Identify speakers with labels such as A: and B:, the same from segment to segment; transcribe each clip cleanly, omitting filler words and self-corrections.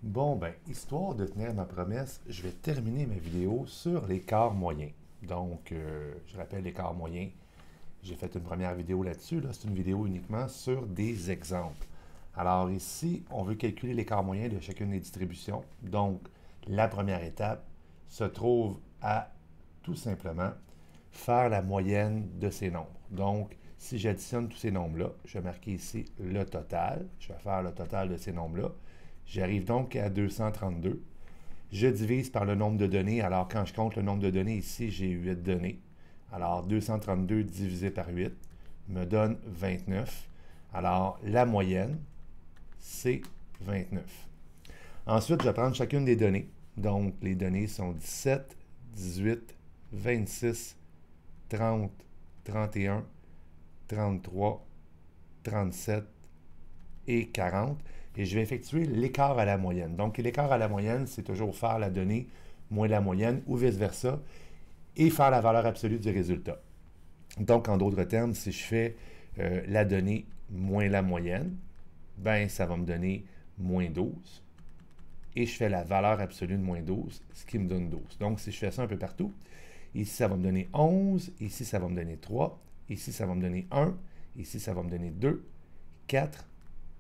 A: Bon, ben, histoire de tenir ma promesse, je vais terminer ma vidéo sur l'écart moyen. Donc, je rappelle l'écart moyen. J'ai fait une première vidéo là-dessus. Là, c'est une vidéo uniquement sur des exemples. Alors ici, on veut calculer l'écart moyen de chacune des distributions. Donc, la première étape se trouve à tout simplement faire la moyenne de ces nombres. Donc, si j'additionne tous ces nombres-là, je vais marquer ici le total. Je vais faire le total de ces nombres-là. J'arrive donc à 232. Je divise par le nombre de données. Alors, quand je compte le nombre de données, ici, j'ai 8 données. Alors, 232 divisé par 8 me donne 29. Alors, la moyenne, c'est 29. Ensuite, je vais prendre chacune des données. Donc, les données sont 17, 18, 26, 30, 31, 33, 37 et 40. Et je vais effectuer l'écart à la moyenne. Donc, l'écart à la moyenne, c'est toujours faire la donnée moins la moyenne ou vice-versa et faire la valeur absolue du résultat. Donc, en d'autres termes, si je fais la donnée moins la moyenne, ben ça va me donner moins 12. Et je fais la valeur absolue de moins 12, ce qui me donne 12. Donc, si je fais ça un peu partout, ici, ça va me donner 11. Ici, ça va me donner 3. Ici, ça va me donner 1. Ici, ça va me donner 2, 4,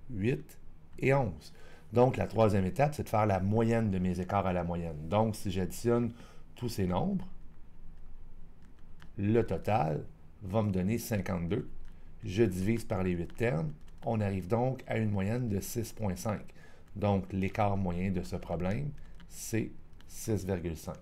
A: 8 et 11. Donc, la troisième étape, c'est de faire la moyenne de mes écarts à la moyenne. Donc, si j'additionne tous ces nombres, le total va me donner 52. Je divise par les 8 termes. On arrive donc à une moyenne de 6,5. Donc, l'écart moyen de ce problème, c'est 6,5.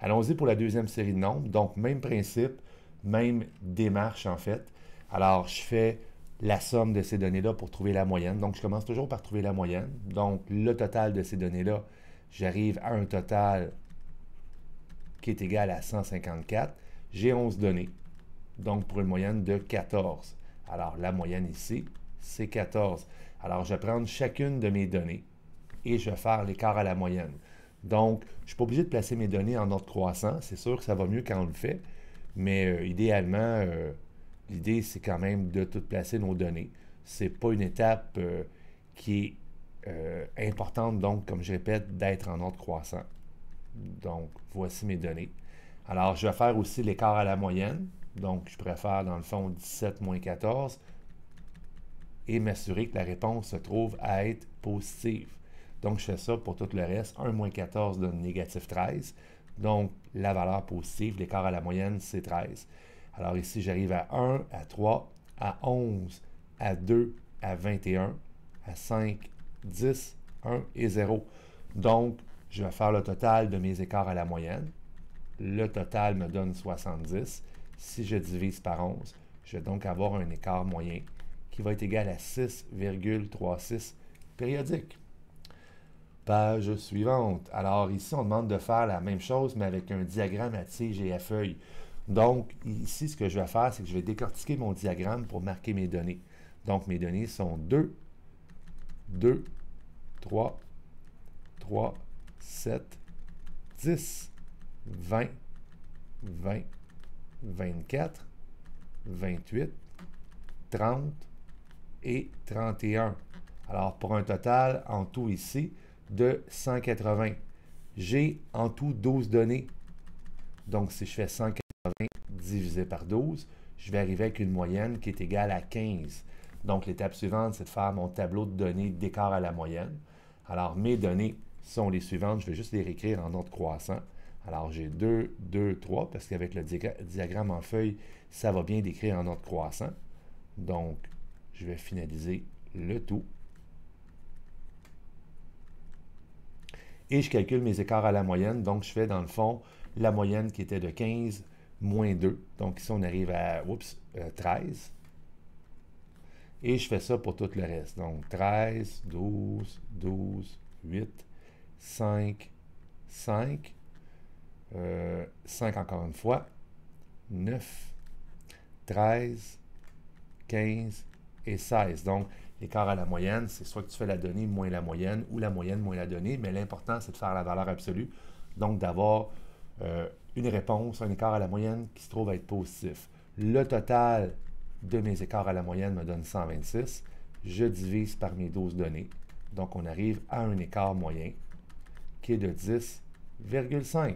A: Allons-y pour la deuxième série de nombres. Donc, même principe, même démarche en fait. Alors, je fais la somme de ces données-là pour trouver la moyenne. Donc, je commence toujours par trouver la moyenne. Donc, le total de ces données-là, j'arrive à un total qui est égal à 154. J'ai 11 données, donc pour une moyenne de 14. Alors, la moyenne ici, c'est 14. Alors, je vais prendre chacune de mes données et je vais faire l'écart à la moyenne. Donc, je ne suis pas obligé de placer mes données en ordre croissant. C'est sûr que ça va mieux quand on le fait, mais idéalement, l'idée, c'est quand même de tout placer nos données. Ce n'est pas une étape qui est importante, donc, comme je répète, d'être en ordre croissant. Donc, voici mes données. Alors, je vais faire aussi l'écart à la moyenne. Donc, je préfère, dans le fond, 17 moins 14 et m'assurer que la réponse se trouve à être positive. Donc, je fais ça pour tout le reste. 1 moins 14 donne négatif 13. Donc, la valeur positive, l'écart à la moyenne, c'est 13. Alors ici, j'arrive à 1, à 3, à 11, à 2, à 21, à 5, 10, 1 et 0. Donc, je vais faire le total de mes écarts à la moyenne. Le total me donne 70. Si je divise par 11, je vais donc avoir un écart moyen qui va être égal à 6,36 périodique. Page suivante. Alors ici, on demande de faire la même chose, mais avec un diagramme à tige et à feuille. Donc ici, ce que je vais faire, c'est que je vais décortiquer mon diagramme pour marquer mes données. Donc mes données sont 2, 2, 3, 3, 7, 10, 20, 20, 24, 28, 30 et 31. Alors, pour un total en tout ici de 180. J'ai en tout 12 données. Donc, si je fais 180 divisé par 12, je vais arriver avec une moyenne qui est égale à 15. Donc, l'étape suivante, c'est de faire mon tableau de données d'écart à la moyenne. Alors, mes données sont les suivantes. Je vais juste les réécrire en ordre croissant. Alors, j'ai 2, 2, 3, parce qu'avec le diagramme en feuille, ça va bien décrire en ordre croissant. Donc, je vais finaliser le tout. Et je calcule mes écarts à la moyenne. Donc, je fais dans le fond la moyenne qui était de 15 moins 2. Donc, ici, on arrive à 13. Et je fais ça pour tout le reste. Donc, 13, 12, 12, 8, 5, 5, 5 encore une fois, 9, 13, 15 et 16. Donc, l'écart à la moyenne, c'est soit que tu fais la donnée moins la moyenne ou la moyenne moins la donnée, mais l'important, c'est de faire la valeur absolue. Donc, d'avoir une réponse, un écart à la moyenne qui se trouve à être positif. Le total de mes écarts à la moyenne me donne 126. Je divise par mes 12 données. Donc, on arrive à un écart moyen qui est de 10,5.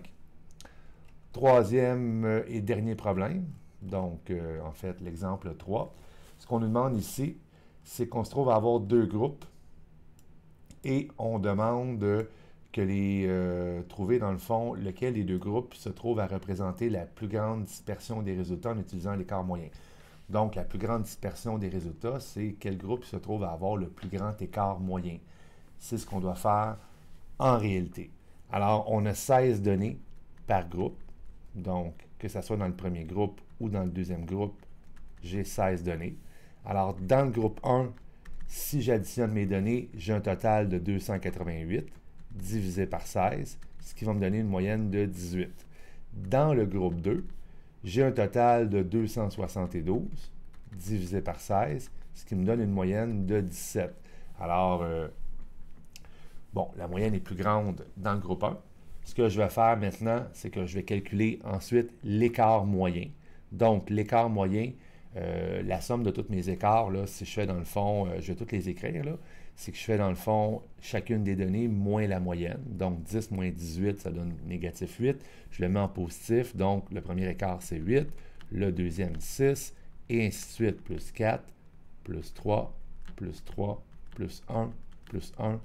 A: Troisième et dernier problème, donc en fait l'exemple 3. Ce qu'on nous demande ici, c'est qu'on se trouve à avoir deux groupes et on demande que trouver dans le fond lequel des deux groupes se trouve à représenter la plus grande dispersion des résultats en utilisant l'écart moyen. Donc la plus grande dispersion des résultats, c'est quel groupe se trouve à avoir le plus grand écart moyen. C'est ce qu'on doit faire en réalité. Alors on a 16 données par groupe. Donc, que ce soit dans le premier groupe ou dans le deuxième groupe, j'ai 16 données. Alors, dans le groupe 1, si j'additionne mes données, j'ai un total de 288 divisé par 16, ce qui va me donner une moyenne de 18. Dans le groupe 2, j'ai un total de 272 divisé par 16, ce qui me donne une moyenne de 17. Alors, bon, la moyenne est plus grande dans le groupe 1. Ce que je vais faire maintenant, c'est que je vais calculer ensuite l'écart moyen. Donc, l'écart moyen, la somme de tous mes écarts, là, si je fais dans le fond, je vais toutes les écrire, là, c'est que je fais dans le fond chacune des données moins la moyenne. Donc, 10 moins 18, ça donne négatif 8. Je le mets en positif, donc le premier écart, c'est 8. Le deuxième, 6. Et ainsi de suite, plus 4, plus 3, plus 3, plus 1, plus 1,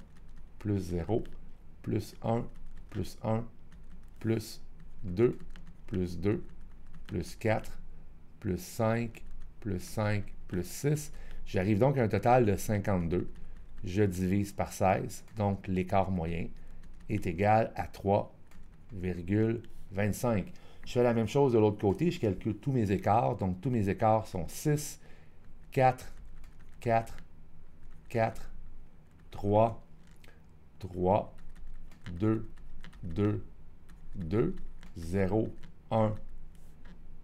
A: plus 0, plus 1, plus 1, plus 2, plus 2, plus 4, plus 5, plus 5, plus 6. J'arrive donc à un total de 52. Je divise par 16, donc l'écart moyen est égal à 3,25. Je fais la même chose de l'autre côté, je calcule tous mes écarts, donc tous mes écarts sont 6, 4, 4, 4, 3, 3, 2, 2, 2, 0, 1,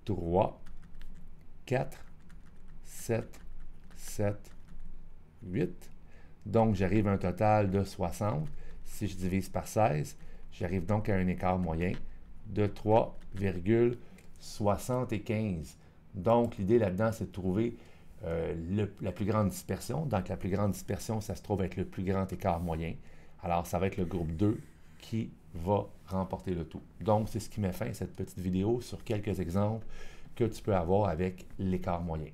A: 3, 4, 7, 7, 8. Donc, j'arrive à un total de 60. Si je divise par 16, j'arrive donc à un écart moyen de 3,75. Donc, l'idée là-dedans, c'est de trouver la plus grande dispersion. Donc, la plus grande dispersion, ça se trouve avec le plus grand écart moyen. Alors, ça va être le groupe 2 qui va remporter le tout. Donc, c'est ce qui met fin à cette petite vidéo sur quelques exemples que tu peux avoir avec l'écart moyen.